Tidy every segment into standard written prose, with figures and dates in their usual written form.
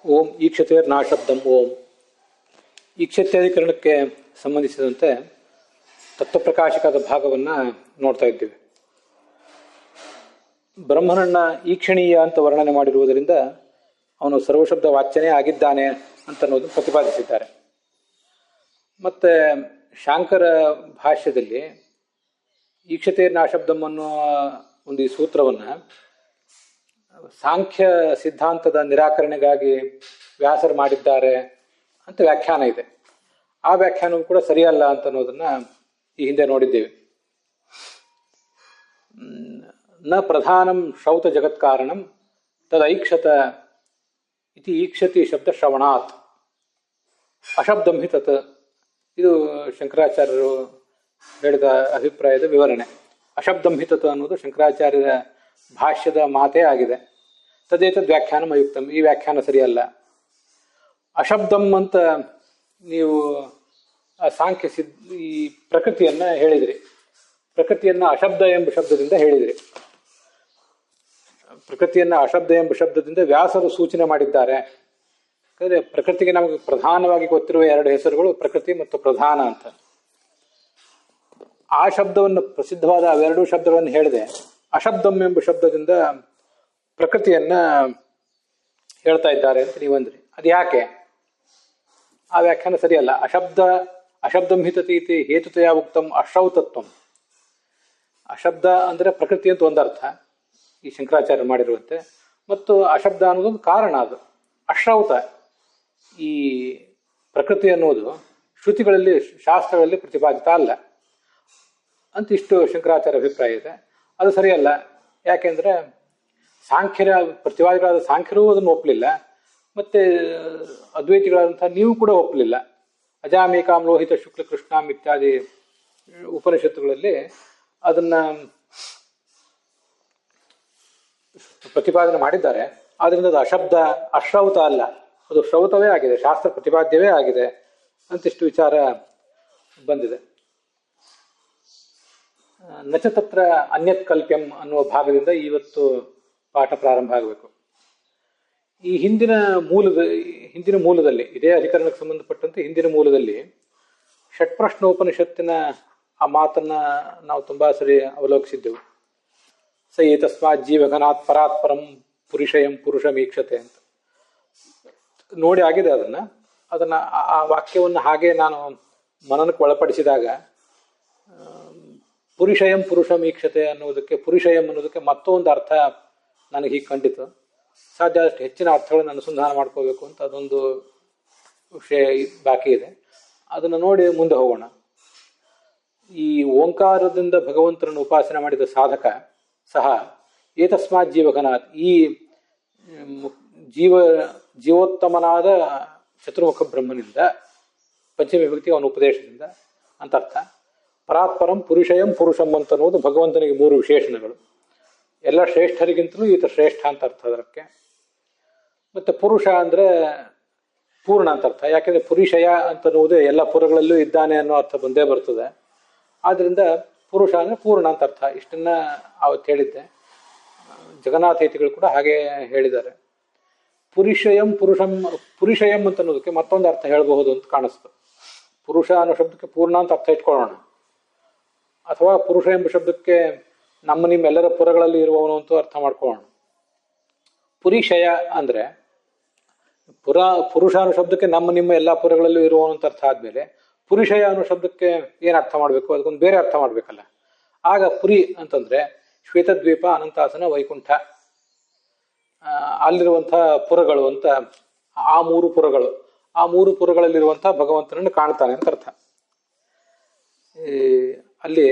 ಓಂ ಈಕ್ಷತೆರ್ ನಾಶಬ್ದಂ ಓಂ. ಈಕ್ಷತ್ಯಾಧಿಕರಣಕ್ಕೆ ಸಂಬಂಧಿಸಿದಂತೆ ತತ್ವಪ್ರಕಾಶಕದ ಭಾಗವನ್ನು ನೋಡ್ತಾ ಇದ್ದೀವಿ. ಬ್ರಹ್ಮನನ್ನ ಈಕ್ಷಣೀಯ ಅಂತ ವರ್ಣನೆ ಮಾಡಿರುವುದರಿಂದ ಅವನು ಸರ್ವಶಬ್ದ ವಾಚ್ಯನೇ ಆಗಿದ್ದಾನೆ ಅಂತ ಅನ್ನೋದು ಪ್ರತಿಪಾದಿಸಿದ್ದಾರೆ. ಮತ್ತೆ ಶಾಂಕರ ಭಾಷ್ಯದಲ್ಲಿ ಈಕ್ಷತೆರ್ ನಾಶಬ್ದಂ ಅನ್ನುವ ಒಂದು ಈ ಸೂತ್ರವನ್ನು ಸಾಂಖ್ಯ ಸಿದ್ಧಾಂತದ ನಿರಾಕರಣೆಗಾಗಿ ವ್ಯಾಸರು ಮಾಡಿದ್ದಾರೆ ಅಂತ ವ್ಯಾಖ್ಯಾನ ಇದೆ. ಆ ವ್ಯಾಖ್ಯಾನವೂ ಕೂಡ ಸರಿಯಲ್ಲ ಅಂತ ಅನ್ನೋದನ್ನ ಈ ಹಿಂದೆ ನೋಡಿದ್ದೇವೆ. ನ ಪ್ರಧಾನಂ ಶ್ರೌತ ಜಗತ್ಕಾರಣಂ ತದೈಕ್ಷತ ಇತಿ ಈಕ್ಷತಿ ಶಬ್ದ ಶ್ರವಣಾತ್ ಅಶಬ್ದಂ ಹಿ ತತ್. ಇದು ಶಂಕರಾಚಾರ್ಯರು ಹೇಳಿದ ಅಭಿಪ್ರಾಯದ ವಿವರಣೆ. ಅಶಬ್ದಂ ಹಿ ತತ್ ಅನ್ನೋದು ಶಂಕರಾಚಾರ್ಯರ ಭಾಷ್ಯದ ಮಾತೇ ಆಗಿದೆ. ತದೇತದ್ ವ್ಯಾಖ್ಯಾನಂ ಅಯುಕ್ತಂ, ಈ ವ್ಯಾಖ್ಯಾನ ಸರಿಯಲ್ಲ. ಅಶಬ್ದಂ ಅಂತ ನೀವು ಸಾಂಖ್ಯ ಈ ಪ್ರಕೃತಿಯನ್ನ ಹೇಳಿದ್ರಿ, ಪ್ರಕೃತಿಯನ್ನ ಅಶಬ್ದ ಎಂಬ ಶಬ್ದದಿಂದ ಹೇಳಿದ್ರಿ. ಪ್ರಕೃತಿಯನ್ನ ಅಶಬ್ದ ಎಂಬ ಶಬ್ದದಿಂದ ವ್ಯಾಸರು ಸೂಚನೆ ಮಾಡಿದ್ದಾರೆ. ಯಾಕಂದ್ರೆ ಪ್ರಕೃತಿಗೆ ನಮಗೆ ಪ್ರಧಾನವಾಗಿ ಗೊತ್ತಿರುವ ಎರಡು ಹೆಸರುಗಳು ಪ್ರಕೃತಿ ಮತ್ತು ಪ್ರಧಾನ ಅಂತ. ಆ ಶಬ್ದವನ್ನು ಪ್ರಸಿದ್ಧವಾದ ಅವೆರಡೂ ಶಬ್ದಗಳನ್ನು ಹೇಳಿದೆ. ಅಶಬ್ದಂ ಎಂಬ ಶಬ್ದದಿಂದ ಪ್ರಕೃತಿಯನ್ನ ಹೇಳ್ತಾ ಇದ್ದಾರೆ ಅಂತ ನೀವಂದ್ರಿ. ಅದು ಯಾಕೆ? ಆ ವ್ಯಾಖ್ಯಾನ ಸರಿಯಲ್ಲ. ಅಶಬ್ದಂ ಹಿತತಿ ಇತಿ ಹೇತುತಯ ಉಕ್ತಂ ಅಶ್ರೌತತ್ವಂ. ಅಶಬ್ದ ಅಂದ್ರೆ ಪ್ರಕೃತಿ ಅಂತ ಒಂದರ್ಥ ಈ ಶಂಕರಾಚಾರ್ಯ ಮಾಡಿರುವಂತೆ, ಮತ್ತು ಅಶಬ್ದ ಅನ್ನೋದೊಂದು ಕಾರಣ. ಅದು ಅಶ್ರೌತ. ಈ ಪ್ರಕೃತಿ ಅನ್ನೋದು ಶ್ರುತಿಗಳಲ್ಲಿ ಶಾಸ್ತ್ರಗಳಲ್ಲಿ ಪ್ರತಿಪಾದಿತ ಅಲ್ಲ ಅಂತ ಇಷ್ಟು ಶಂಕರಾಚಾರ್ಯ ಅಭಿಪ್ರಾಯ ಇದೆ. ಅದು ಸರಿಯಲ್ಲ. ಯಾಕೆಂದ್ರೆ ಸಾಂಖ್ಯರ ಪ್ರತಿವಾದಿಗಳಾದ ಸಾಂಖ್ಯರೂ ಅದನ್ನು ಒಪ್ಪಲಿಲ್ಲ, ಮತ್ತೆ ಅದ್ವೈತಿಗಳಾದಂತಹ ನೀವು ಕೂಡ ಒಪ್ಪಲಿಲ್ಲ. ಅಜಾಮೇಕಾಂ ಲೋಹಿತ ಶುಕ್ಲ ಕೃಷ್ಣಾಂ ಇತ್ಯಾದಿ ಉಪನಿಷತ್ತುಗಳಲ್ಲಿ ಅದನ್ನ ಪ್ರತಿಪಾದನೆ ಮಾಡಿದ್ದಾರೆ. ಆದ್ರಿಂದ ಅದು ಅಶಬ್ದ ಅಶ್ರೌತ ಅಲ್ಲ, ಅದು ಶ್ರೌತವೇ ಆಗಿದೆ, ಶಾಸ್ತ್ರ ಪ್ರತಿಪಾದ್ಯವೇ ಆಗಿದೆ ಅಂತಿಷ್ಟು ವಿಚಾರ ಬಂದಿದೆ. ನಚ ತತ್ರ ಅನ್ಯತ್ ಕಲ್ಪ್ಯಂ ಅನ್ನುವ ಭಾಗದಿಂದ ಇವತ್ತು ಪಾಠ ಪ್ರಾರಂಭ ಆಗಬೇಕು. ಈ ಹಿಂದಿನ ಮೂಲದಲ್ಲಿ ಇದೇ ಅಧಿಕರಣಕ್ಕೆ ಸಂಬಂಧಪಟ್ಟಂತೆ ಹಿಂದಿನ ಮೂಲದಲ್ಲಿ ಷಟ್ಪ್ರಶ್ನೋಪನಿಷತ್ತಿನ ಆ ಮಾತನ್ನ ನಾವು ತುಂಬಾ ಸರಿ ಅವಲೋಕಿಸಿದ್ದೆವು. ಸ ಏತಸ್ಮಾತ್ ಜೀವಘನಾತ್ ಪರಾತ್ ಪರಂ ಪುರುಷಯಂ ಪುರುಷಮೀಕ್ಷತೆ ಅಂತ ನೋಡಿ ಆಗಿದೆ. ಅದನ್ನ ಆ ವಾಕ್ಯವನ್ನು ಹಾಗೆ ನಾನು ಮನನಕ್ಕೆ ಒಳಪಡಿಸಿದಾಗ ಪುರುಷಯಂ ಪುರುಷಮೀಕ್ಷತೆ ಅನ್ನೋದಕ್ಕೆ, ಪುರುಷಯಂ ಅನ್ನೋದಕ್ಕೆ ಮತ್ತೊಂದು ಅರ್ಥ ನನಗೆ ಹೀಗೆ ಕಂಡಿತು. ಸಾಧ್ಯ ಆದಷ್ಟು ಹೆಚ್ಚಿನ ಅರ್ಥಗಳನ್ನು ಅನುಸಂಧಾನ ಮಾಡ್ಕೋಬೇಕು ಅಂತ ಅದೊಂದು ವಿಷಯ ಬಾಕಿ ಇದೆ. ಅದನ್ನು ನೋಡಿ ಮುಂದೆ ಹೋಗೋಣ. ಈ ಓಂಕಾರದಿಂದ ಭಗವಂತನನ್ನು ಉಪಾಸನೆ ಮಾಡಿದ ಸಾಧಕ ಸಹ ಏತಸ್ಮಾತ್ ಜೀವಘನಾತ್, ಈ ಜೀವೋತ್ತಮನಾದ ಚತುರ್ಮುಖ ಬ್ರಹ್ಮನಿಂದ ಪಂಚಮಿ ವಿಭಕ್ತಿ ಅವನ ಉಪದೇಶದಿಂದ ಅಂತ ಅರ್ಥ. ಪರಾತ್ಪರಂ ಪುರುಷಯಂ ಪುರುಷಂ ಅಂತ ಅನ್ನೋದು ಭಗವಂತನಿಗೆ ಮೂರು ವಿಶೇಷಣಗಳು. ಎಲ್ಲ ಶ್ರೇಷ್ಠರಿಗಿಂತಲೂ ಈತ ಶ್ರೇಷ್ಠ ಅಂತ ಅರ್ಥ ಅದಕ್ಕೆ. ಮತ್ತೆ ಪುರುಷ ಅಂದ್ರೆ ಪೂರ್ಣ ಅಂತ ಅರ್ಥ. ಯಾಕೆಂದ್ರೆ ಪುರುಷಯ ಅಂತ ಅನ್ನುವುದು ಎಲ್ಲ ಪುರಗಳಲ್ಲೂ ಇದ್ದಾನೆ ಅನ್ನೋ ಅರ್ಥ ಬಂದೇ ಬರ್ತದೆ. ಆದ್ರಿಂದ ಪುರುಷ ಅಂದ್ರೆ ಪೂರ್ಣ ಅಂತ ಅರ್ಥ. ಇಷ್ಟನ್ನ ಅವತ್ತು ಹೇಳಿದ್ದೆ. ಜಗನ್ನಾಥೇತಿಗಳು ಕೂಡ ಹಾಗೆ ಹೇಳಿದ್ದಾರೆ. ಪುರುಷಯಂ ಅಂತ ಅನ್ನೋದಕ್ಕೆ ಮತ್ತೊಂದು ಅರ್ಥ ಹೇಳಬಹುದು ಅಂತ ಕಾಣಿಸ್ತು. ಪುರುಷ ಅನ್ನೋ ಶಬ್ದಕ್ಕೆ ಪೂರ್ಣ ಅಂತ ಅರ್ಥ ಇಟ್ಕೊಳ್ಳೋಣ, ಅಥವಾ ಪುರುಷ ಎಂಬ ಶಬ್ದಕ್ಕೆ ನಿಮ್ಮೆಲ್ಲರ ಪುರಗಳಲ್ಲಿ ಇರುವವನು ಅಂತೂ ಅರ್ಥ ಮಾಡ್ಕೊಳ್ಳೋಣ. ಪುರುಷಯ ಅಂದ್ರೆ ಪುರುಷ ಅನ್ನೋ ಶಬ್ದಕ್ಕೆ ನಿಮ್ಮ ಎಲ್ಲ ಪುರಗಳಲ್ಲೂ ಇರುವವನು ಅಂತ ಅರ್ಥ ಆದ್ಮೇಲೆ ಪುರುಷಯ ಅನ್ನೋ ಶಬ್ದಕ್ಕೆ ಏನ್ ಅರ್ಥ ಮಾಡ್ಬೇಕು? ಅದಕ್ಕೊಂದು ಬೇರೆ ಅರ್ಥ ಮಾಡ್ಬೇಕಲ್ಲ. ಆಗ ಪುರಿ ಅಂತಂದ್ರೆ ಶ್ವೇತದ್ವೀಪ, ಅನಂತಾಸನ, ವೈಕುಂಠ ಅಲ್ಲಿರುವಂತಹ ಪುರಗಳು ಅಂತ. ಆ ಮೂರು ಪುರಗಳಲ್ಲಿರುವಂತಹ ಭಗವಂತನನ್ನು ಕಾಣ್ತಾನೆ ಅಂತ ಅರ್ಥ. ಅಲ್ಲಿ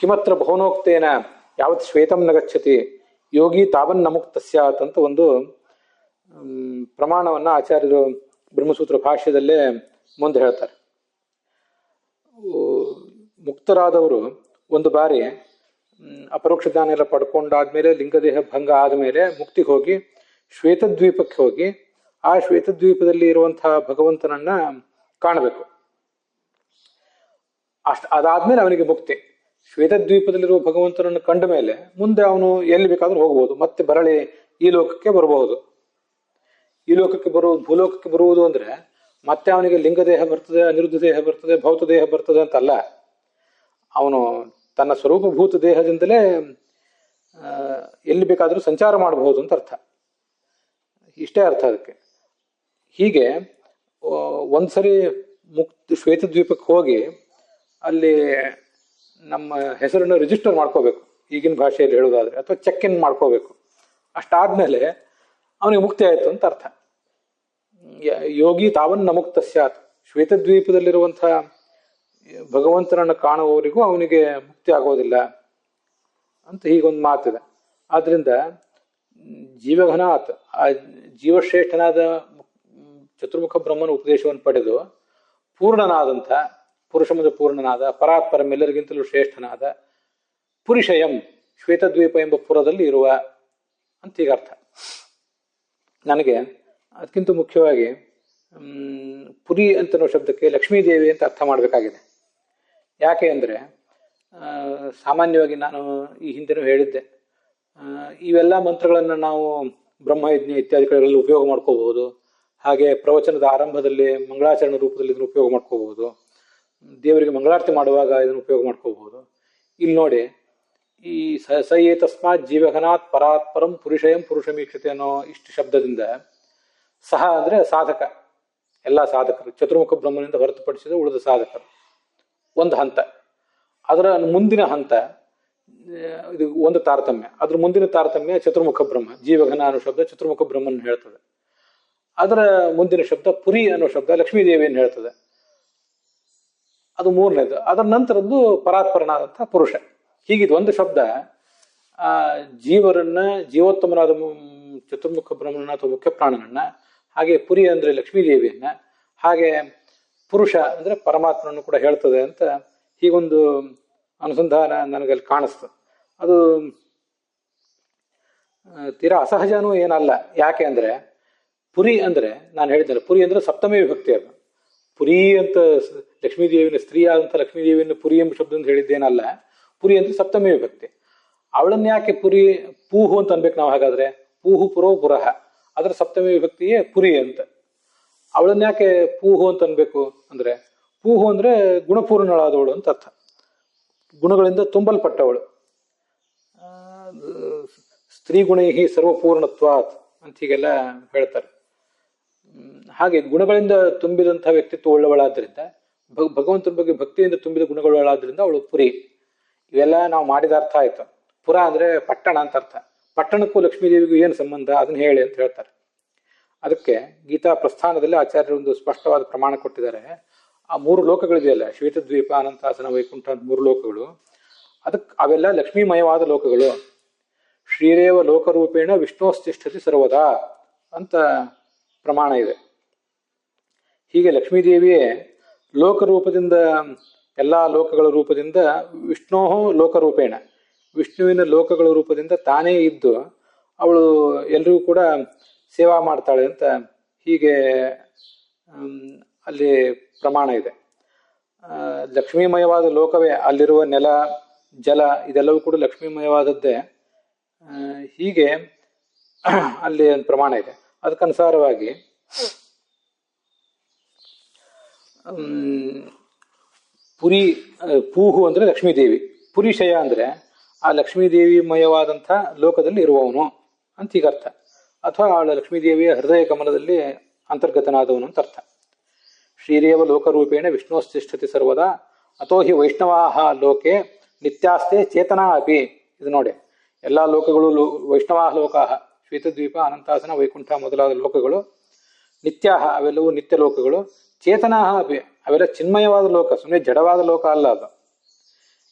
ಕಿಮತ್ರ ಭವನೋಕ್ತೇನ ಯಾವತ್ ಶ್ವೇತಂ ನ ಗಚ್ಚತಿ ಯೋಗಿ ತಾವನ್ನ ಮುಕ್ತ ಸ್ಯಾತ್ ಅಂತ ಒಂದು ಪ್ರಮಾಣವನ್ನ ಆಚಾರ್ಯರು ಬ್ರಹ್ಮಸೂತ್ರ ಭಾಷ್ಯದಲ್ಲೇ ಮುಂದೆ ಹೇಳ್ತಾರೆ. ಮುಕ್ತರಾದವರು ಒಂದು ಬಾರಿ ಅಪರೋಕ್ಷ ಜ್ಞಾನ ಎಲ್ಲ ಪಡ್ಕೊಂಡಾದ್ಮೇಲೆ, ಲಿಂಗದೇಹ ಭಂಗ ಆದಮೇಲೆ ಮುಕ್ತಿಗೆ ಹೋಗಿ ಶ್ವೇತದ್ವೀಪಕ್ಕೆ ಹೋಗಿ ಆ ಶ್ವೇತದ್ವೀಪದಲ್ಲಿ ಇರುವಂತಹ ಭಗವಂತನನ್ನ ಕಾಣಬೇಕು. ಅದಾದ್ಮೇಲೆ ಅವನಿಗೆ ಮುಕ್ತಿ. ಶ್ವೇತದ್ವೀಪದಲ್ಲಿರುವ ಭಗವಂತನನ್ನು ಕಂಡ ಮೇಲೆ ಮುಂದೆ ಅವನು ಎಲ್ಲಿ ಬೇಕಾದ್ರೂ ಹೋಗ್ಬೋದು, ಮತ್ತೆ ಬರಳಿ ಈ ಲೋಕಕ್ಕೆ ಬರಬಹುದು. ಈ ಲೋಕಕ್ಕೆ ಭೂಲೋಕಕ್ಕೆ ಬರುವುದು ಅಂದ್ರೆ ಮತ್ತೆ ಅವನಿಗೆ ಲಿಂಗದೇಹ ಬರ್ತದೆ, ಅನಿರುದ್ಧ ದೇಹ ಬರ್ತದೆ, ಭೌತ ದೇಹ ಬರ್ತದೆ ಅಂತಲ್ಲ. ಅವನು ತನ್ನ ಸ್ವರೂಪಭೂತ ದೇಹದಿಂದಲೇ ಎಲ್ಲಿ ಬೇಕಾದರೂ ಸಂಚಾರ ಮಾಡಬಹುದು ಅಂತ ಅರ್ಥ. ಇಷ್ಟೇ ಅರ್ಥ ಅದಕ್ಕೆ. ಹೀಗೆ ಒಂದ್ಸರಿ ಶ್ವೇತದ್ವೀಪಕ್ಕೆ ಹೋಗಿ ಅಲ್ಲಿ ನಮ್ಮ ಹೆಸರನ್ನು ರಿಜಿಸ್ಟರ್ ಮಾಡ್ಕೋಬೇಕು, ಈಗಿನ ಭಾಷೆಯಲ್ಲಿ ಹೇಳೋದಾದ್ರೆ, ಅಥವಾ ಚೆಕ್ ಇನ್ ಮಾಡ್ಕೋಬೇಕು. ಅಷ್ಟಾದ್ಮೇಲೆ ಅವನಿಗೆ ಮುಕ್ತಿ ಆಯಿತು ಅಂತ ಅರ್ಥ. ಯೋಗಿ ತಾವನ್ನ ಮುಕ್ತ ಸ್ಯಾತ್. ಶ್ವೇತದ್ವೀಪದಲ್ಲಿರುವಂತಹ ಭಗವಂತನನ್ನು ಕಾಣುವವರಿಗೂ ಅವನಿಗೆ ಮುಕ್ತಿ ಆಗೋದಿಲ್ಲ ಅಂತ ಹೀಗೊಂದು ಮಾತಿದೆ. ಆದ್ರಿಂದ ಜೀವಘನಾತ್, ಆ ಜೀವಶ್ರೇಷ್ಠನಾದ ಚತುರ್ಮುಖ ಬ್ರಹ್ಮನ ಉಪದೇಶವನ್ನು ಪಡೆದು ಪೂರ್ಣನಾದಂಥ, ಪುರುಷಮದ ಪೂರ್ಣನಾದ, ಪರಾತ್ಪರಂ ಎಲ್ಲರಿಗಿಂತಲೂ ಶ್ರೇಷ್ಠನಾದ ಪುರುಷಯಂ ಶ್ವೇತದ್ವೀಪ ಎಂಬ ಪುರದಲ್ಲಿ ಇರುವ ಅಂತ ಈಗ ಅರ್ಥ. ನನಗೆ ಅದಕ್ಕಿಂತ ಮುಖ್ಯವಾಗಿ ಪುರಿ ಅಂತನೋ ಶಬ್ದಕ್ಕೆ ಲಕ್ಷ್ಮೀದೇವಿ ಅಂತ ಅರ್ಥ ಮಾಡಬೇಕಾಗಿದೆ. ಯಾಕೆ ಅಂದರೆ ಸಾಮಾನ್ಯವಾಗಿ ನಾನು ಈ ಹಿಂದೆನೂ ಹೇಳಿದ್ದೆ, ಇವೆಲ್ಲ ಮಂತ್ರಗಳನ್ನು ನಾವು ಬ್ರಹ್ಮಯಜ್ಞ ಇತ್ಯಾದಿ ಕಡೆಗಳಲ್ಲಿ ಉಪಯೋಗ ಮಾಡ್ಕೋಬಹುದು. ಹಾಗೆ ಪ್ರವಚನದ ಆರಂಭದಲ್ಲಿ ಮಂಗಳಾಚರಣೆ ರೂಪದಲ್ಲಿ ಇದನ್ನು ಉಪಯೋಗ ಮಾಡ್ಕೋಬಹುದು. ದೇವರಿಗೆ ಮಂಗಳಾರತಿ ಮಾಡುವಾಗ ಇದನ್ನು ಉಪಯೋಗ ಮಾಡ್ಕೋಬಹುದು. ಇಲ್ಲಿ ನೋಡಿ, ಈ ಸಯೇ ತಸ್ಮಾತ್ ಜೀವಘನಾತ್ ಪರಾತ್ಪರಂ ಪುರುಷಯಂ ಪುರುಷಮೀಕ್ಷತೆ ಅನ್ನೋ ಇಷ್ಟು ಶಬ್ದದಿಂದ ಸಹ ಅಂದರೆ ಸಾಧಕ, ಎಲ್ಲ ಸಾಧಕರು, ಚತುರ್ಮುಖ ಬ್ರಹ್ಮನಿಂದ ಹೊರತುಪಡಿಸಿದ ಉಳಿದ ಸಾಧಕರು ಒಂದು ಹಂತ. ಅದರ ಮುಂದಿನ ಹಂತ ಇದು ಒಂದು ತಾರತಮ್ಯ. ಅದ್ರ ಮುಂದಿನ ತಾರತಮ್ಯ ಚತುರ್ಮುಖ ಬ್ರಹ್ಮ, ಜೀವಘನ ಅನ್ನೋ ಶಬ್ದ ಚತುರ್ಮುಖ ಬ್ರಹ್ಮನ್ ಹೇಳ್ತದೆ. ಅದರ ಮುಂದಿನ ಶಬ್ದ ಪುರಿ ಅನ್ನೋ ಶಬ್ದ ಲಕ್ಷ್ಮೀದೇವಿಯನ್ನು ಹೇಳ್ತದೆ. ಅದು ಮೂರನೇದು. ಅದರ ನಂತರದ್ದು ಪರಾತ್ಪರನಾದಂಥ ಪುರುಷ. ಹೀಗಿದು ಒಂದು ಶಬ್ದ ಜೀವರನ್ನ, ಜೀವೋತ್ತಮನಾದ ಚತುರ್ಮುಖ ಬ್ರಹ್ಮನ ಅಥವಾ ಮುಖ್ಯ ಪ್ರಾಣನನ್ನ, ಹಾಗೆ ಪುರಿ ಅಂದ್ರೆ ಲಕ್ಷ್ಮೀದೇವಿಯನ್ನ, ಹಾಗೆ ಪುರುಷ ಅಂದ್ರೆ ಪರಮಾತ್ಮನನ್ನು ಕೂಡ ಹೇಳ್ತದೆ ಅಂತ ಹೀಗೊಂದು ಅನುಸಂಧಾನ ನನಗಲ್ಲಿ ಕಾಣಿಸ್ತು. ಅದು ತೀರಾ ಅಸಹಜನೂ ಏನಲ್ಲ. ಯಾಕೆ ಅಂದ್ರೆ ಪುರಿ ಅಂದ್ರೆ ನಾನು ಹೇಳಿದ್ದೇನೆ, ಪುರಿ ಅಂದ್ರೆ ಸಪ್ತಮಿ ವಿಭಕ್ತಿ. ಅದು ಪುರಿ ಅಂತ ಲಕ್ಷ್ಮೀದೇವಿನ, ಸ್ತ್ರೀ ಆದಂಥ ಲಕ್ಷ್ಮೀದೇವಿಯನ್ನು ಪುರಿ ಎಂಬ ಶಬ್ದದಿಂದ ಹೇಳಿದ್ದೇನಲ್ಲ. ಪುರಿ ಅಂದ್ರೆ ಸಪ್ತಮಿ ವಿಭಕ್ತಿ. ಅವಳನ್ನ ಯಾಕೆ ಪುರಿ, ಪೂಹು ಅಂತ ಅನ್ಬೇಕು ನಾವು. ಹಾಗಾದ್ರೆ ಪೂಹು ಪುರೋ ಪುರಹ, ಅದರ ಸಪ್ತಮಿ ವಿಭಕ್ತಿಯೇ ಪುರಿ ಅಂತ. ಅವಳನ್ನ ಯಾಕೆ ಪೂಹು ಅಂತ ಅನ್ಬೇಕು ಅಂದ್ರೆ, ಪೂಹು ಅಂದ್ರೆ ಗುಣಪೂರ್ಣಳಾದವಳು ಅಂತ ಅರ್ಥ, ಗುಣಗಳಿಂದ ತುಂಬಲ್ಪಟ್ಟವಳು. ಸ್ತ್ರೀ ಗುಣೈಹಿ ಸರ್ವಪೂರ್ಣತ್ವಾತ್ ಅಂತ ಹೀಗೆಲ್ಲ ಹೇಳ್ತಾರೆ. ಹಾಗೆ ಗುಣಗಳಿಂದ ತುಂಬಿದಂತಹ ವ್ಯಕ್ತಿತ್ವ ಉಳ್ಳವಳಾದ್ರಿಂದ, ಭಗವಂತನ ಬಗ್ಗೆ ಭಕ್ತಿಯಿಂದ ತುಂಬಿದ ಗುಣಗಳಾದ್ರಿಂದ ಅವಳು ಪುರಿ. ಇವೆಲ್ಲ ನಾವು ಮಾಡಿದ ಅರ್ಥ ಆಯ್ತು. ಪುರ ಅಂದ್ರೆ ಪಟ್ಟಣ ಅಂತ ಅರ್ಥ. ಪಟ್ಟಣಕ್ಕೂ ಲಕ್ಷ್ಮೀದೇವಿಗೂ ಏನು ಸಂಬಂಧ ಅದನ್ನ ಹೇಳಿ ಅಂತ ಹೇಳ್ತಾರೆ. ಅದಕ್ಕೆ ಗೀತಾ ಪ್ರಸ್ಥಾನದಲ್ಲಿ ಆಚಾರ್ಯರು ಒಂದು ಸ್ಪಷ್ಟವಾದ ಪ್ರಮಾಣ ಕೊಟ್ಟಿದ್ದಾರೆ. ಆ ಮೂರು ಲೋಕಗಳಿದೆಯಲ್ಲ, ಶ್ವೇತದ್ವೀಪ, ಅನಂತಾಸನ, ವೈಕುಂಠ ಅಂತ ಮೂರು ಲೋಕಗಳು, ಅವೆಲ್ಲ ಲಕ್ಷ್ಮೀಮಯವಾದ ಲೋಕಗಳು. ಶ್ರೀರೇವ ಲೋಕರೂಪೇಣ ವಿಷ್ಣೋಸ್ತಿಷ್ಠತಿ ಸರ್ವದಾ ಅಂತ ಪ್ರಮಾಣ ಇದೆ. ಹೀಗೆ ಲಕ್ಷ್ಮೀದೇವಿಯೇ ಲೋಕರೂಪದಿಂದ, ಎಲ್ಲ ಲೋಕಗಳ ರೂಪದಿಂದ, ವಿಷ್ಣೋ ಲೋಕರೂಪೇಣ, ವಿಷ್ಣುವಿನ ಲೋಕಗಳ ರೂಪದಿಂದ ತಾನೇ ಇದ್ದು ಅವಳು ಎಲ್ರಿಗೂ ಕೂಡ ಸೇವಾ ಮಾಡ್ತಾಳೆ ಅಂತ ಹೀಗೆ ಅಲ್ಲಿ ಪ್ರಮಾಣ ಇದೆ. ಲಕ್ಷ್ಮೀಮಯವಾದ ಲೋಕವೇ, ಅಲ್ಲಿರುವ ನೆಲ, ಜಲ ಇದೆಲ್ಲವೂ ಕೂಡ ಲಕ್ಷ್ಮೀಮಯವಾದದ್ದೇ. ಹೀಗೆ ಅಲ್ಲಿ ಒಂದು ಪ್ರಮಾಣ ಇದೆ. ಅದಕ್ಕನುಸಾರವಾಗಿ ಪುರಿ, ಪೂಹು ಅಂದ್ರೆ ಲಕ್ಷ್ಮೀದೇವಿ, ಪುರಿಶಯ ಅಂದ್ರೆ ಆ ಲಕ್ಷ್ಮೀದೇವಿಮಯವಾದಂಥ ಲೋಕದಲ್ಲಿ ಇರುವವನು ಅಂತ ಈಗ ಅರ್ಥ. ಅಥವಾ ಅವಳ ಲಕ್ಷ್ಮೀದೇವಿಯ ಹೃದಯ ಕಮಲದಲ್ಲಿ ಅಂತರ್ಗತನಾದವನು ಅಂತ ಅರ್ಥ. ಶ್ರೀರೇವ ಲೋಕರೂಪೇಣ ವಿಷ್ಣೋಸ್ತಿಷ್ಠತಿ ಸರ್ವದಾ ಅಥೋ ಹಿ ವೈಷ್ಣವಾಹ ಲೋಕೆ ನಿತ್ಯಾಸ್ತೆ ಚೇತನಾ ಅಪಿ. ಇದು ನೋಡಿ, ಎಲ್ಲ ಲೋಕಗಳು ವೈಷ್ಣವಾಹ ಲೋಕಾಹ, ಶ್ವೇತದ್ವೀಪ, ಅನಂತಾಸನ, ವೈಕುಂಠ ಮೊದಲಾದ ಲೋಕಗಳು ನಿತ್ಯಾಹ, ಅವೆಲ್ಲವೂ ನಿತ್ಯ ಲೋಕಗಳು. ಚೇತನಾಹ ಅಪಿ, ಅವೆಲ್ಲ ಚಿನ್ಮಯವಾದ ಲೋಕ, ಸುಮ್ಮನೆ ಜಡವಾದ ಲೋಕ ಅಲ್ಲ ಅದು.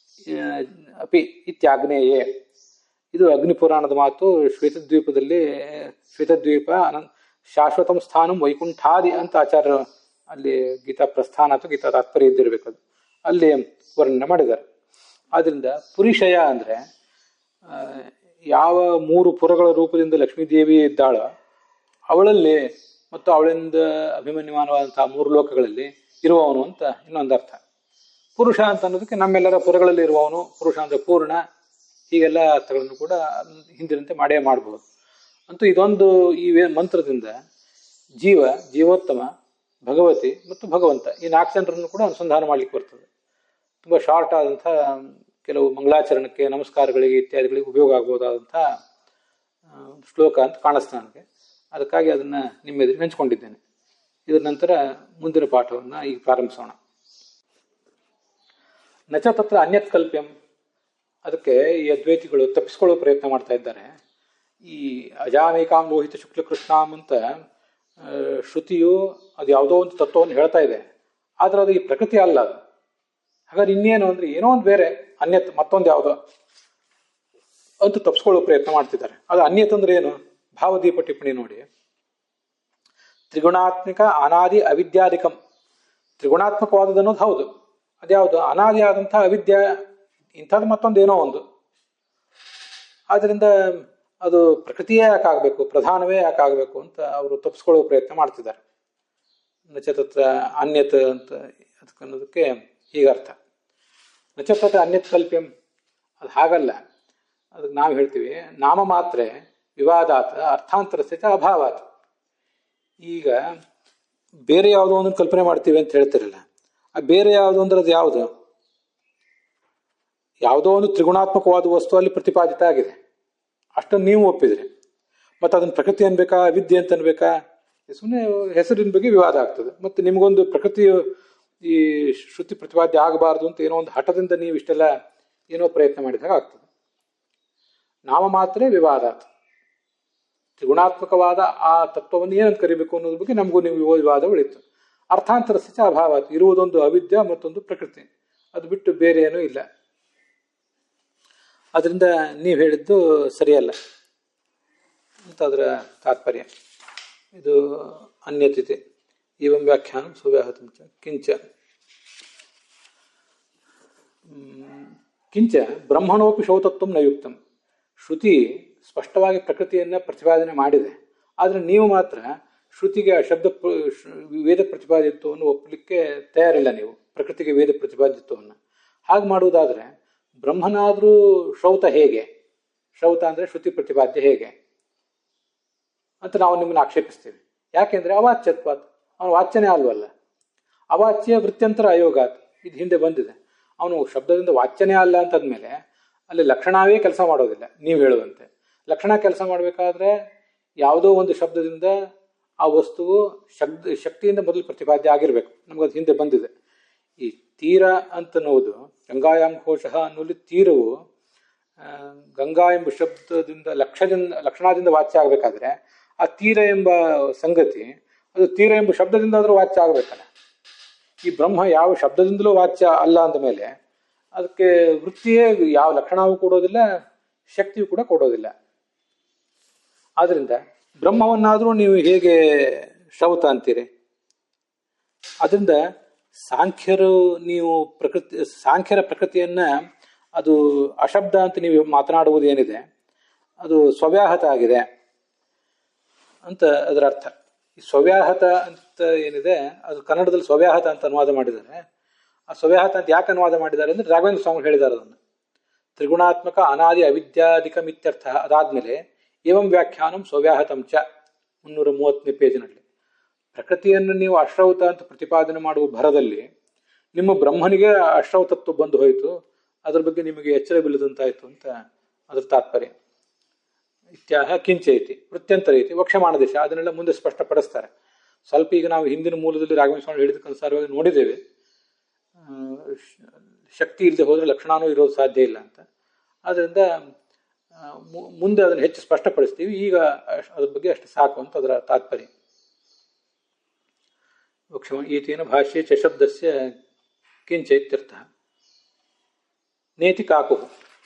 ಅಪಿ ಇತ್ಯಾಗ್ನೇಯೇ, ಇದು ಅಗ್ನಿಪುರಾಣದ ಮಾತು. ಶ್ವೇತದ್ವೀಪದಲ್ಲಿ, ಶ್ವೇತದ್ವೀಪ ಶಾಶ್ವತಂ ಸ್ಥಾನಂ ವೈಕುಂಠಾದಿ ಅಂತ ಆಚಾರ್ಯರು ಅಲ್ಲಿ ಗೀತಾ ಪ್ರಸ್ಥಾನ ಅಥವಾ ಗೀತಾ ತಾತ್ಪರ್ಯ ಇದ್ದಿರಬೇಕು, ಅದು ಅಲ್ಲಿ ವರ್ಣನೆ ಮಾಡಿದ್ದಾರೆ. ಆದ್ರಿಂದ ಪುರಿಶಯ ಅಂದ್ರೆ ಯಾವ ಮೂರು ಪುರಗಳ ರೂಪದಿಂದ ಲಕ್ಷ್ಮೀದೇವಿ ಇದ್ದಾಳ ಅವಳಲ್ಲಿ ಮತ್ತು ಅವಳಿಂದ ಅಭಿಮನ್ಯಮಾನವಾದಂತಹ ಮೂರು ಲೋಕಗಳಲ್ಲಿ ಇರುವವನು ಅಂತ ಇನ್ನೊಂದು ಅರ್ಥ. ಪುರುಷ ಅಂತ ಅನ್ನೋದಕ್ಕೆ ನಮ್ಮೆಲ್ಲರ ಪುರಗಳಲ್ಲಿ ಇರುವವನು, ಪುರುಷ ಅಂದರೆ ಪೂರ್ಣ, ಹೀಗೆಲ್ಲ ಅರ್ಥಗಳನ್ನು ಕೂಡ ಹಿಂದಿನಂತೆ ಮಾಡೇ ಮಾಡ್ಬೋದು. ಅಂತೂ ಇದೊಂದು ಈ ಮಂತ್ರದಿಂದ ಜೀವ, ಜೀವೋತ್ತಮ, ಭಗವತಿ ಮತ್ತು ಭಗವಂತ ಈ 4 ಜನರನ್ನು ಕೂಡ ಅನುಸಂಧಾನ ಮಾಡಲಿಕ್ಕೆ ಬರ್ತದೆ. ತುಂಬ ಶಾರ್ಟ್ ಆದಂಥ ಕೆಲವು ಮಂಗಳಾಚರಣಕ್ಕೆ, ನಮಸ್ಕಾರಗಳಿಗೆ ಇತ್ಯಾದಿಗಳಿಗೆ ಉಪಯೋಗ ಆಗ್ಬೋದಾದಂಥ ಶ್ಲೋಕ ಅಂತ ಕಾಣಿಸ್ತಾ ನನಗೆ. ಅದಕ್ಕಾಗಿ ಅದನ್ನು ನಿಮ್ಮ ಎದುರು ಹಂಚ್ಕೊಂಡಿದ್ದೇನೆ. ಇದರ ನಂತರ ಮುಂದಿನ ಪಾಠವನ್ನು ಈಗ ಪ್ರಾರಂಭಿಸೋಣ. ನಚ ತತ್ರ ಅನ್ಯತ್ ಕಲ್ಪ್ಯಂ. ಅದಕ್ಕೆ ಈ ಅದ್ವೈತಿಗಳು ತಪ್ಪಿಸ್ಕೊಳ್ಳೋ ಪ್ರಯತ್ನ ಮಾಡ್ತಾ ಇದ್ದಾರೆ. ಈ ಅಜಾಮೇಕಾಂ ಲೋಹಿತ ಶುಕ್ಲ ಕೃಷ್ಣಾಂ ಅಂತ ಶ್ರುತಿಯು ಅದು ಯಾವುದೋ ಒಂದು ತತ್ವವನ್ನು ಹೇಳ್ತಾ ಇದೆ, ಆದರೆ ಅದು ಈ ಪ್ರಕೃತಿ ಅಲ್ಲ. ಅದು ಹಾಗಾದ್ರೆ ಇನ್ನೇನು ಅಂದರೆ ಏನೋ ಒಂದು ಬೇರೆ ಅನ್ಯತ್, ಮತ್ತೊಂದು ಯಾವುದೋ ಅಂತ ತಪ್ಪಿಸ್ಕೊಳ್ಳೋ ಪ್ರಯತ್ನ ಮಾಡ್ತಿದ್ದಾರೆ. ಅದು ಅನ್ಯತ್ ಅಂದ್ರೆ ಏನು? ಭಾವದೀಪ ಟಿಪ್ಪಣಿ ನೋಡಿ. ತ್ರಿಗುಣಾತ್ಮಕ ಅನಾದಿ ಅವಿದ್ಯಾಧಿಕಂ. ತ್ರಿಗುಣಾತ್ಮಕವಾದದ್ದು ಅನ್ನೋದು ಹೌದು, ಅದ್ಯಾವುದು? ಅನಾದಿ ಆದಂಥ ಅವಿದ್ಯಾ, ಇಂಥದ್ದು ಮತ್ತೊಂದು ಏನೋ ಒಂದು. ಆದ್ದರಿಂದ ಅದು ಪ್ರಕೃತಿಯೇ ಯಾಕಾಗಬೇಕು, ಪ್ರಧಾನವೇ ಯಾಕಾಗಬೇಕು ಅಂತ ಅವರು ತಪ್ಪಿಸ್ಕೊಳ್ಳೋ ಪ್ರಯತ್ನ ಮಾಡ್ತಿದ್ದಾರೆ. ನಚತತ್ರ ಅನ್ಯತ್ ಅಂತ ಅದಕ್ಕನ್ನೋದಕ್ಕೆ ಹೀಗರ್ಥ. ನಚತತ್ರ ಅನ್ಯತ್ ಕಲ್ಪ್ಯಂ, ಅದು ಹಾಗಲ್ಲ. ಅದಕ್ಕೆ ನಾವು ಹೇಳ್ತೀವಿ ನಾಮ ಮಾತ್ರ ವಿವಾದಾತ್ ಅರ್ಥಾಂತರಸ್ಯ ಚ ಅಭಾವಾತ್. ಈಗ ಬೇರೆ ಯಾವುದೋ ಒಂದು ಕಲ್ಪನೆ ಮಾಡ್ತೀವಿ ಅಂತ ಹೇಳ್ತಿರಲ್ಲ, ಆ ಬೇರೆ ಯಾವುದು ಅಂದ್ರೆ ಅದು ಯಾವುದು? ಯಾವುದೋ ಒಂದು ತ್ರಿಗುಣಾತ್ಮಕವಾದ ವಸ್ತು ಅಲ್ಲಿ ಪ್ರತಿಪಾದಿತ ಆಗಿದೆ, ಅಷ್ಟನ್ನು ನೀವು ಒಪ್ಪಿದ್ರಿ. ಮತ್ತು ಅದನ್ನು ಪ್ರಕೃತಿ ಅನ್ಬೇಕಾ, ವಿದ್ಯೆ ಅಂತ ಅನ್ಬೇಕಾ? ಸುಮ್ಮನೆ ಹೆಸರಿನ ಬಗ್ಗೆ ವಿವಾದ ಆಗ್ತದೆ. ಮತ್ತು ನಿಮಗೊಂದು ಪ್ರಕೃತಿ ಈ ಶ್ರುತಿ ಪ್ರತಿಪಾದ್ಯ ಆಗಬಾರ್ದು ಅಂತ ಏನೋ ಒಂದು ಹಠದಿಂದ ನೀವು ಇಷ್ಟೆಲ್ಲ ಏನೋ ಪ್ರಯತ್ನ ಮಾಡಿದಾಗ ಆಗ್ತದೆ. ನಾಮ ಮಾತ್ರ ವಿವಾದ. ತ್ರಿಗುಣಾತ್ಮಕವಾದ ಆ ತತ್ವವನ್ನು ಏನಂತ ಕರಿಬೇಕು ಅನ್ನೋದ್ರ ಬಗ್ಗೆ ನಮಗೂ ನೀವು ವಿವಾದ ಉಳಿತು. ಅರ್ಥಾಂತರಸ್ಯ ಚ ಅಭಾವಾತ್, ಇರುವುದೊಂದು ಅವಿದ್ಯೆ, ಮತ್ತೊಂದು ಪ್ರಕೃತಿ, ಅದು ಬಿಟ್ಟು ಬೇರೆ ಏನೂ ಇಲ್ಲ. ಅದರಿಂದ ನೀವು ಹೇಳಿದ್ದು ಸರಿಯಲ್ಲ ಅಂತ ಅದರ ತಾತ್ಪರ್ಯ. ಇದು ಅನ್ಯತಿತೆ ಏವಂ ವ್ಯಾಖ್ಯಾನ ಸುವ್ಯಾಹತಂ ಚ ಕಿಂಚ ಕಿಂಚ ಬ್ರಹ್ಮಣೋಪಿ ಶೌತತ್ವಂ ನ ಯುಕ್ತಂ. ಶ್ರುತಿ ಸ್ಪಷ್ಟವಾಗಿ ಪ್ರಕೃತಿಯನ್ನು ಪ್ರತಿಪಾದನೆ ಮಾಡಿದೆ, ಆದರೆ ನೀವು ಮಾತ್ರ ಶ್ರುತಿಗೆ ಆ ಶಬ್ದ ವೇದ ಪ್ರತಿಪಾದಿತ್ವವನ್ನು ಒಪ್ಪಲಿಕ್ಕೆ ತಯಾರಿಲ್ಲ. ನೀವು ಪ್ರಕೃತಿಗೆ ವೇದ ಪ್ರತಿಪಾದಿತ್ವವನ್ನು ಹಾಗೆ ಮಾಡುವುದಾದರೆ ಬ್ರಹ್ಮನಾದರೂ ಶ್ರೌತ ಹೇಗೆ? ಶ್ರೌತ ಅಂದರೆ ಶ್ರುತಿ ಪ್ರತಿಪಾದ್ಯ ಹೇಗೆ ಅಂತ ನಾವು ನಿಮ್ಮನ್ನು ಆಕ್ಷೇಪಿಸ್ತೀವಿ. ಯಾಕೆಂದರೆ ಅವಾಚ್ಯತ್ವಾತ್, ಅವನು ವಾಚ್ಯನೇ ಅಲ್ವಲ್ಲ. ಅವಾಚ್ಯ ವೃತ್ಯಂತರ ಅಯೋಗಾತ್, ಇದು ಹಿಂದೆ ಬಂದಿದೆ. ಅವನು ಶಬ್ದದಿಂದ ವಾಚ್ಯನೇ ಅಲ್ಲ ಅಂತಂದ್ಮೇಲೆ ಅಲ್ಲಿ ಲಕ್ಷಣವೇ ಕೆಲಸ ಮಾಡೋದಿಲ್ಲ. ನೀವು ಹೇಳುವಂತೆ ಲಕ್ಷಣ ಕೆಲಸ ಮಾಡಬೇಕಾದ್ರೆ ಯಾವುದೋ ಒಂದು ಶಬ್ದದಿಂದ ಆ ವಸ್ತುವು ಶಕ್ತಿಯಿಂದ ಮೊದಲು ಪ್ರತಿಪಾದ್ಯ ಆಗಿರಬೇಕು. ನಮಗದು ಹಿಂದೆ ಬಂದಿದೆ. ಈ ತೀರ ಅಂತನ್ನುವುದು ಗಂಗಾಯಾಮ್ ಘೋಷ ಅನ್ನೋಲ್ಲಿ ತೀರವು ಗಂಗಾ ಎಂಬ ಶಬ್ದದಿಂದ ಲಕ್ಷಣದಿಂದ ವಾಚ್ಯ ಆಗಬೇಕಾದ್ರೆ ಆ ತೀರ ಎಂಬ ಸಂಗತಿ ಅದು ತೀರ ಎಂಬ ಶಬ್ದದಿಂದ ಆದರೂ ವಾಚ್ಯ ಆಗಬೇಕಲ್ಲ. ಈ ಬ್ರಹ್ಮ ಯಾವ ಶಬ್ದದಿಂದಲೂ ವಾಚ್ಯ ಅಲ್ಲ ಅಂದ ಮೇಲೆ ಅದಕ್ಕೆ ವೃತ್ತಿಯೇ ಯಾವ ಲಕ್ಷಣವೂ ಕೊಡೋದಿಲ್ಲ, ಶಕ್ತಿಯೂ ಕೂಡ ಕೊಡೋದಿಲ್ಲ. ಆದ್ರಿಂದ ಬ್ರಹ್ಮವನ್ನಾದರೂ ನೀವು ಹೇಗೆ ಶ್ರೌತ ಅಂತೀರಿ? ಅದರಿಂದ ಸಾಂಖ್ಯರ ಪ್ರಕೃತಿಯನ್ನ ಅದು ಅಶಬ್ದ ಅಂತ ನೀವು ಮಾತನಾಡುವುದು ಏನಿದೆ ಅದು ಸ್ವವ್ಯಾಹತ ಆಗಿದೆ ಅಂತ ಅದರ ಅರ್ಥ. ಈ ಸ್ವವ್ಯಾಹತ ಅಂತ ಏನಿದೆ ಅದು ಕನ್ನಡದಲ್ಲಿ ಸ್ವವ್ಯಾಹತ ಅಂತ ಅನುವಾದ ಮಾಡಿದ್ದಾರೆ. ಆ ಸ್ವವ್ಯಾಹತ ಅಂತ ಯಾಕೆ ಅನುವಾದ ಮಾಡಿದ್ದಾರೆ ಅಂದ್ರೆ ರಾಘವೇಂದ್ರ ಸ್ವಾಮಿ ಹೇಳಿದ್ದಾರೆ ಅದನ್ನು. ತ್ರಿಗುಣಾತ್ಮಕ ಅನಾದಿ ಅವಿದ್ಯಾಧಿಕಮಿತ್ಯರ್ಥ. ಅದಾದ್ಮೇಲೆ ಏವಂ ವ್ಯಾಖ್ಯಾನಂ ಸ್ವವ್ಯಾಹತಂ ಚ 330ನೇ ಪೇಜಿನಲ್ಲಿ ಪ್ರಕೃತಿಯನ್ನು ನೀವು ಅಶ್ರೌತ ಅಂತ ಪ್ರತಿಪಾದನೆ ಮಾಡುವ ಭರದಲ್ಲಿ ನಿಮ್ಮ ಬ್ರಹ್ಮನಿಗೆ ಅಶ್ರೌತತ್ವ ಬಂದು ಹೋಯಿತು, ಅದ್ರ ಬಗ್ಗೆ ನಿಮಗೆ ಎಚ್ಚರ ಬೀಳದಂತಾಯಿತು ಅಂತ ಅದ್ರ ತಾತ್ಪರ್ಯ. ಇತ್ಯಾಹ ಕಿಂಚ ಐತಿ ವೃತ್ಯಂತರ ಐತಿ ವಕ್ಷಮಾಣ ದೇಶ, ಅದನ್ನೆಲ್ಲ ಮುಂದೆ ಸ್ಪಷ್ಟಪಡಿಸ್ತಾರೆ. ಸ್ವಲ್ಪ ಈಗ ನಾವು ಹಿಂದಿನ ಮೂಲದಲ್ಲಿ ರಾಘವೇಂದ್ರ ಸ್ವಾಮಿ ಹೇಳಿದಕ್ಕನುಸಾರವಾಗಿ ನೋಡಿದ್ದೇವೆ. ಶಕ್ತಿ ಇಲ್ಲದೆ ಹೋದರೆ ಲಕ್ಷಣನೂ ಇರೋದು ಸಾಧ್ಯ ಇಲ್ಲ ಅಂತ. ಆದ್ದರಿಂದ ಮುಂದೆ ಅದನ್ನು ಹೆಚ್ಚು ಸ್ಪಷ್ಟಪಡಿಸ್ತೀವಿ. ಈಗ ಅದ್ರ ಬಗ್ಗೆ ಅಷ್ಟು ಸಾಕು ಅಂತ ಅದರ ತಾತ್ಪರ್ಯ. ಈತೇನ ಭಾಷ್ಯೆ ಚ ಶಬ್ದಸ್ಯ ಕಿಂಚ ಇತ್ಯರ್ಥಃ. ನೇತಿ ಕಾಕು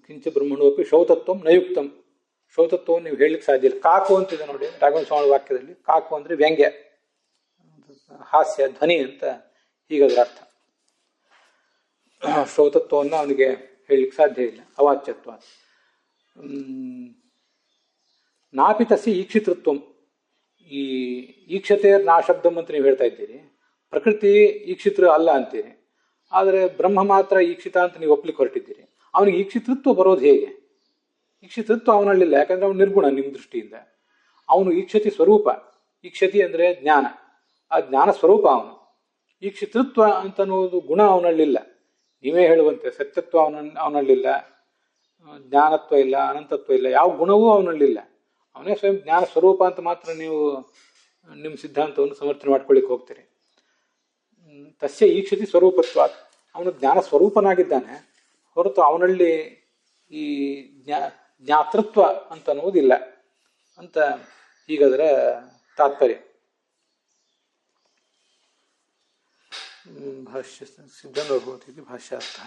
ಕಿಂಚ ಬ್ರಹ್ಮಣೋಪಿ ಶೌತತ್ವಂ ನಯುಕ್ತಂ. ಶೌತತ್ವವನ್ನು ನೀವು ಹೇಳಲಿಕ್ಕೆ ಸಾಧ್ಯ ಇಲ್ಲ. ಕಾಕು ಅಂತಿದೆ ನೋಡಿ ರಾಘವೇಂದ್ರ ಸ್ವಾಮಿ ವಾಕ್ಯದಲ್ಲಿ. ಕಾಕು ಅಂದರೆ ವ್ಯಂಗ್ಯ, ಹಾಸ್ಯ, ಧ್ವನಿ ಅಂತ ಹೀಗದರ ಅರ್ಥ. ಶೌತತ್ವವನ್ನು ಅವನಿಗೆ ಹೇಳಲಿಕ್ಕೆ ಸಾಧ್ಯ ಇಲ್ಲ, ಅವಾಚ್ಯತ್ವ. ನಾಪಿ ತಸ್ಯ ಈಕ್ಷಿತೃತ್ವಂ. ಈ ಈಕ್ಷತೆ ನಾ ಶಬ್ದಂ ಅಂತ ನೀವು ಹೇಳ್ತಾ ಇದ್ದೀರಿ. ಪ್ರಕೃತಿ ಈಕ್ಷಿತೃ ಅಲ್ಲ ಅಂತೀರಿ, ಆದರೆ ಬ್ರಹ್ಮ ಮಾತ್ರ ಈಕ್ಷಿತ ಅಂತ ನೀವು ಒಪ್ಲಿಕ್ಕೆ ಹೊರಟಿದ್ದೀರಿ. ಅವನಿಗೆ ಈಕ್ಷಿತೃತ್ವ ಬರೋದು ಹೇಗೆ? ಈಕ್ಷಿತೃತ್ವ ಅವನಲ್ಲಿಲ್ಲ, ಯಾಕಂದ್ರೆ ಅವನು ನಿರ್ಗುಣ ನಿಮ್ಮ ದೃಷ್ಟಿಯಿಂದ. ಅವನು ಈಕ್ಷತಿ ಸ್ವರೂಪ. ಈಕ್ಷತಿ ಅಂದರೆ ಜ್ಞಾನ, ಆ ಜ್ಞಾನ ಸ್ವರೂಪ ಅವನು. ಈಕ್ಷಿತೃತ್ವ ಅಂತ ಅನ್ನೋದು ಗುಣ ಅವನಲ್ಲಿಲ್ಲ. ನೀವೇ ಹೇಳುವಂತೆ ಸತ್ಯತ್ವ ಅವನಲ್ಲಿಲ್ಲ, ಜ್ಞಾನತ್ವ ಇಲ್ಲ, ಅನಂತತ್ವ ಇಲ್ಲ, ಯಾವ ಗುಣವೂ ಅವನಲ್ಲಿಲ್ಲ. ಅವನೇ ಸ್ವಯಂ ಜ್ಞಾನ ಸ್ವರೂಪ ಅಂತ ಮಾತ್ರ ನೀವು ನಿಮ್ಮ ಸಿದ್ಧಾಂತವನ್ನು ಸಮರ್ಥನೆ ಮಾಡ್ಕೊಳ್ಳಿಕ್ಕೆ ಹೋಗ್ತೀರಿ. ತಸ್ಯ ಈಕ್ಷತಿ ಸ್ವರೂಪತ್ವ, ಅವನು ಜ್ಞಾನ ಸ್ವರೂಪನಾಗಿದ್ದಾನೆ ಹೊರತು ಅವನಲ್ಲಿ ಈ ಜ್ಞಾತೃತ್ವ ಅಂತ ಅನ್ನೋದಿಲ್ಲ ಅಂತ ಹೀಗದರ ತಾತ್ಪರ್ಯ. ಭಾಷ್ಯ ಸಿದ್ಧಂಭವತಿ ಭಾಷ್ಯಾರ್ಥ.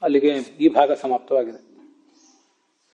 ಅಲ್ಲಿಗೆ ಈ ಭಾಗ ಸಮಾಪ್ತವಾಗಿದೆ.